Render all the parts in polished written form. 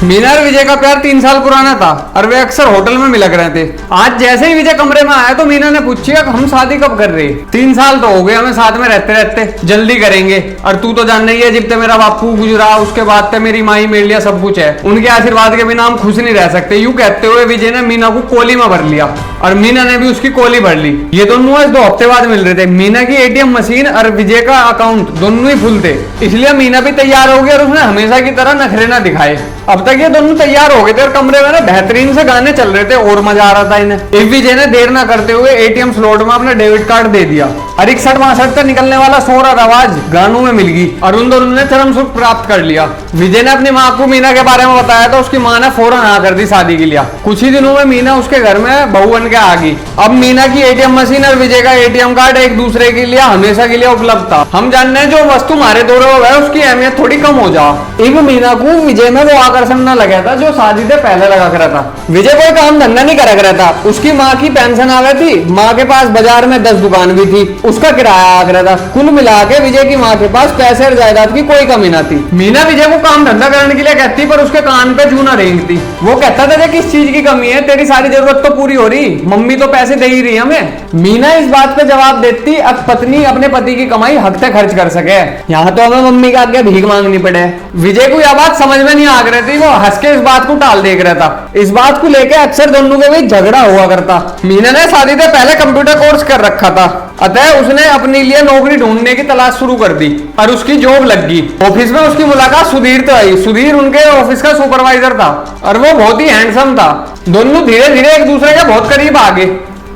मीना और विजय का प्यार 3 साल पुराना था और वे अक्सर होटल में मिलक रहे थे। आज जैसे ही विजय कमरे में आया तो मीना ने पूछा हम शादी कब कर रहे? 3 साल तो हो गए हमें साथ में रहते रहते, जल्दी करेंगे। और तू तो जान रही है जब तक मेरा बापू गुजरा उसके बाद तक मेरी माई मेरे लिए सब कुछ है, उनके आशीर्वाद के बिना हम खुश नहीं रह सकते। यूं कहते हुए विजय ने मीना को कोली में भर लिया और मीना ने भी उसकी कोली भर ली। ये दोनों आज 2 हफ्ते बाद मिल रहे थे। मीना की एटीएम मशीन और विजय का अकाउंट दोनों ही फुल थे, इसलिए मीना भी तैयार हो गई और उसने हमेशा की तरह नखरे ना दिखाए। अब तक ये दोनों तैयार हो गए थे और कमरे में ना बेहतरीन से गाने चल रहे थे और मजा आ रहा था इन्हें। इस विजय ने देर ना करते हुए एटीएम स्लॉट में अपना डेबिट कार्ड दे दिया और 61-62 तक निकलने वाला शोर और आवाज गानों में मिल गई और उन दोनों ने चरम सुख प्राप्त कर लिया। विजय ने अपनी माँ को मीना के बारे में बताया तो उसकी माँ ने फौरन हाँ कर दी शादी के लिए। कुछ ही दिनों में मीना उसके घर में बहू बन के आ गई। अब मीना की एटीएम मशीन और विजय का एटीएम कार्ड एक दूसरे के लिए हमेशा के लिए उपलब्ध था। हम जानते हैं जो वस्तु मारे दो रहे हो उसकी अहमियत थोड़ी कम हो जा। एक मीना को विजय में वो आकर्षण न लगा था जो शादी से पहले लगा कर था। विजय कोई काम धंधा नहीं करा कर था, उसकी माँ की पेंशन आ गई थी, माँ के पास बाजार में 10 दुकान भी थी, उसका किराया आ रहा था। कुल मिला के विजय की माँ के पास पैसे और जायदाद की कोई कमी ना थी। मीना विजय को काम धंधा करने के लिए कहती पर उसके कान पे जू ना रेंगती। वो कहता था किस चीज की कमी है, तेरी सारी जरूरत तो पूरी हो रही, मम्मी तो पैसे दे ही रही हमें। मीना इस बात पे जवाब देती अब पत्नी अपने पति की कमाई हक से खर्च कर सके, यहाँ तो हमें मम्मी का आगे भीख मांगनी पड़े। विजय को यह बात समझ में नहीं आ रही थी, वो हंस के इस बात को टाल देख रहा था। इस बात को लेकर अक्सर दोनों के बीच झगड़ा हुआ करता। मीना ने शादी से पहले कंप्यूटर कोर्स कर रखा था, अतः उसने अपने लिए नौकरी ढूंढने की तलाश शुरू कर दी और उसकी जॉब लग गई। ऑफिस में उसकी मुलाकात सुधीर से आई। सुधीर उनके ऑफिस का सुपरवाइजर था और वो बहुत ही हैंडसम था। दोनों धीरे धीरे एक दूसरे के बहुत करीब आ गए।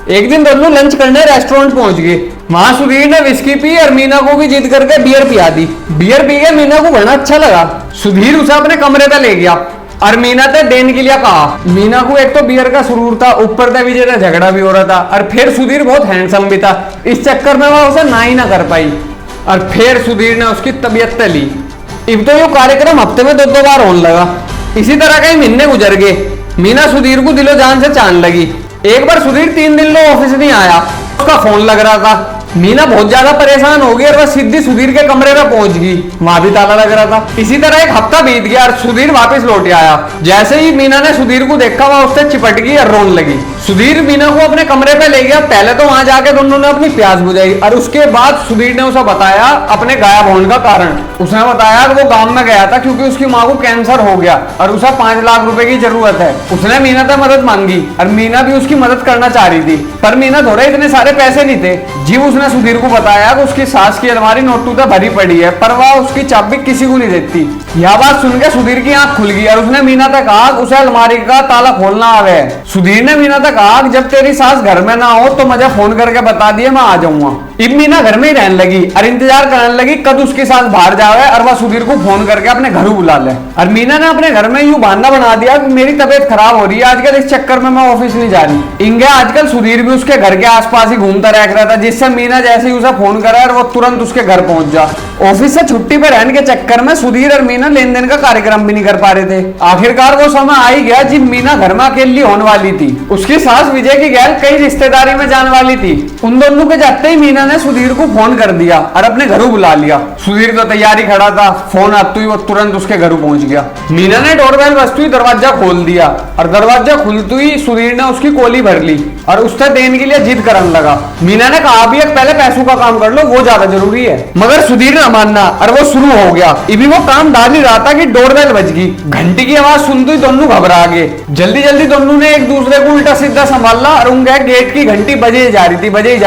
एक दिन दोनों लंच करने रेस्टोरेंट पहुंच गए। वहां सुधीर ने विस्की पी और मीना को भी जीत करके बियर पिया दी। बियर पी के मीना को बड़ा अच्छा लगा। सुधीर उसे अपने कमरे पे ले गया और मीना से देने के लिए कहा। मीना को एक तो बियर का सुरूर था, ऊपर से विजय से झगड़ा भी हो रहा था और फिर सुधीर बहुत हैंडसम भी था। इस चक्कर में वह उसे ना ही ना कर पाई और फिर सुधीर ने उसकी तबीयत से ली। अब तो ये कार्यक्रम हफ्ते में 2-2 बार होने लगा। इसी तरह कई महीने गुजर गए। मीना सुधीर को दिलो जान से चाहने लगी। एक बार सुधीर 3 दिन लो ऑफिस नहीं आया, उसका फोन लग रहा था। मीना बहुत ज्यादा परेशान हो गई और वह सीधी सुधीर के कमरे में पहुंच गई, वहां भी ताला लग रहा था। इसी तरह एक हफ्ता बीत गया और सुधीर वापस लौट आया। जैसे ही मीना ने सुधीर को देखा वह उससे चिपट गई और रोने लगी। सुधीर मीना को अपने कमरे पे ले गया। पहले तो वहां जाके दोनों ने अपनी प्यास बुझाई और उसके बाद सुधीर ने उसे बताया अपने गायब होने का कारण। उसने बताया कि वो गांव में गया था क्योंकि उसकी माँ को कैंसर हो गया और उसे 5 लाख रुपए की जरूरत है। उसने मीना से मदद मांगी और मीना भी उसकी मदद करना चाह रही थी, पर मीना थोड़े इतने सारे पैसे नहीं थे। जीव उसने सुधीर को बताया कि उसकी सास की अलमारी नोटों से भरी पड़ी है, पर वह उसकी चाबी किसी को नहीं देती। यह बात सुन के सुधीर की आंख खुल गई और उसने मीना से कहा उसे अलमारी का ताला खोलना आवे। सुधीर ने मीना से कहा जब तेरी सास घर में ना हो तो मुझे फोन करके बता दिए, मैं आ जाऊंगा। अब मीना घर में ही रहने लगी और इंतजार करने लगी कब उसकी सास बाहर जावे और वह सुधीर को फोन करके अपने घर बुला ले। और मीना ने अपने घर में यूं बहाना बना दिया कि मेरी तबीयत खराब हो रही है आजकल, इस चक्कर में मैं ऑफिस नहीं जा रही। इंगे आजकल सुधीर भी उसके घर के आसपास ही घूमता रह रहा था, जिससे मीना जैसे ही उसे फोन करा और वो तुरंत उसके घर पहुंच जा। ऑफिस से छुट्टी पे रहने के चक्कर में सुधीर और मीना लेन देन का कार्यक्रम भी नहीं कर पा रहे थे। आखिरकार वो समय आ ही गया जब मीना घर में अकेली होने वाली थी। उसकी सास विजय की गैर कई रिश्तेदारी में जाने वाली थी। उन दोनों के जाते ही मीना ने सुधीर को फोन कर दिया और अपने घर बुला लिया। सुधीर तो तैयारी खड़ा था, फोन आते ही वो तुरंत उसके घर पहुंच गया। मीना ने डोरबेल बजते ही दरवाजा खोल दिया और दरवाजा खुलते ही सुधीर ने उसकी कोली भर ली और उससे देने के लिए जिद करने लगा। मीना ने कहा भी पहले पैसों का काम कर लो, वो ज्यादा जरूरी है, मगर सुधीर ने मानना और वो शुरू हो गया। इभी वो काम डाल ही रहा था कि डोरबेल बज गई। घंटी की आवाज सुनते ही दोनों घबरा गए। जल्दी जल्दी दोनों ने एक दूसरे को उल्टा सीधा संभाला और उनके गेट की घंटी बजे ही जा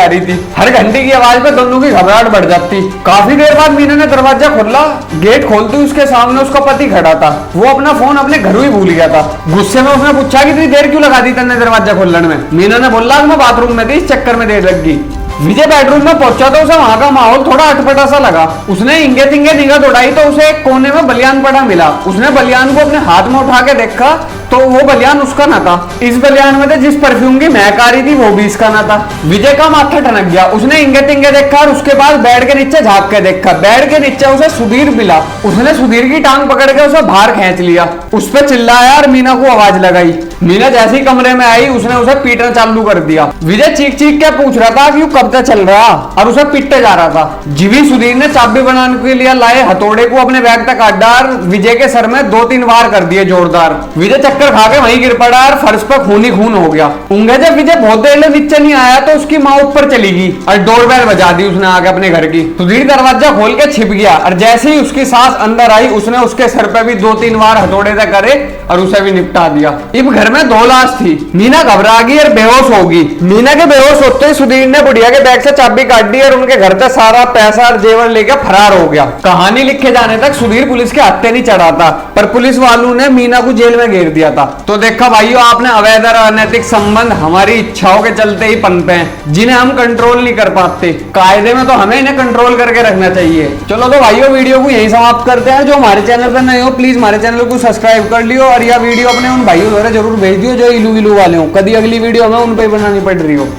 रही थी। हर घंटी की आवाज पे दोनों की घबराहट बढ़ जाती। काफी देर बाद मीना ने दरवाजा खोला। गेट खोलते ही उसके सामने उसका पति खड़ा था। वो अपना फोन अपने घर ही भूल गया था। गुस्से में उसने पूछा कि इतनी देर क्यों लगा दी तन्ने दरवाजा खोलने में? मीना ने बोला मैं बाथरूम में थी, इस चक्कर में देर लग गई। विजय बेडरूम में पहुंचा तो उसे वहां का माहौल थोड़ा अटपटा सा लगा। उसने इंगे तिंगे निगाह दौड़ाई तो उसे एक कोने में बलियान पड़ा मिला। उसने बलियान को अपने हाथ में उठा के देखा तो वो बलियान उसका ना था। इस बलियान में जिस परफ्यूम की महक आ रही थी वो भी इसका ना था। विजय का माथा टनक गया। उसने इंगे तिंगे देखा और उसके बाद बेड के नीचे झांक के देखा। बेड के नीचे उसे सुधीर मिला। उसने सुधीर की टांग पकड़ के उसे बाहर खींच लिया, उस पर चिल्लाया और मीना को आवाज लगाई। मीना जैसे ही कमरे में आई उसने उसे पीटना चालू कर दिया। विजय चीख चीख के पूछ रहा था कि यू कब तक चल रहा, और उसे पीटते जा रहा था। जीवी सुधीर ने चाबी बनाने के लिए लाए हथौड़े को अपने बैग तक अड्डार विजय के सर में 2-3 वार कर दिए जोरदार। विजय चक्कर खा के वहीं गिर पड़ा और फर्श पर खून ही खून हो गया। उंगे जब विजय बहुत देर ले नीचे नहीं आया तो उसकी माँ ऊपर चली गई और डोरबेल बजा दी उसने आके अपने घर की। सुधीर दरवाजा खोल के छिप गया और जैसे ही उसकी सास अंदर आई उसने उसके सर पे भी 2-3 वार हथौड़े से करे और उसे भी निपटा दिया। अब घर में 2 लाश थी। मीना घबरा गई और बेहोश होगी। मीना के बेहोश होते ही सुधीर ने बुढ़िया के बैग से चाबी काट दी और उनके घर से सारा पैसा और जेवर लेकर फरार हो गया। कहानी लिखे जाने तक सुधीर पुलिस के हत्थे नहीं चढ़ा था, पर पुलिस वालों ने मीना को जेल में घेर दिया था। तो देखा भाइयों, आपने अवैध और अनैतिक संबंध हमारी इच्छाओं के चलते ही पनपे हैं, जिन्हें हम कंट्रोल नहीं कर पाते। कायदे में तो हमें इन्हें कंट्रोल करके रखना चाहिए। चलो तो भाइयों, वीडियो को यही समाप्त करते हैं। जो हमारे चैनल पर नए हो प्लीज हमारे चैनल को सब्सक्राइब कर लियो और यह वीडियो अपने उन भाइयों द्वारा जरूर भेज दियो जो इलू विलू वाले हो, कभी अगली वीडियो हमें उन पर बनानी पड़ रही हो।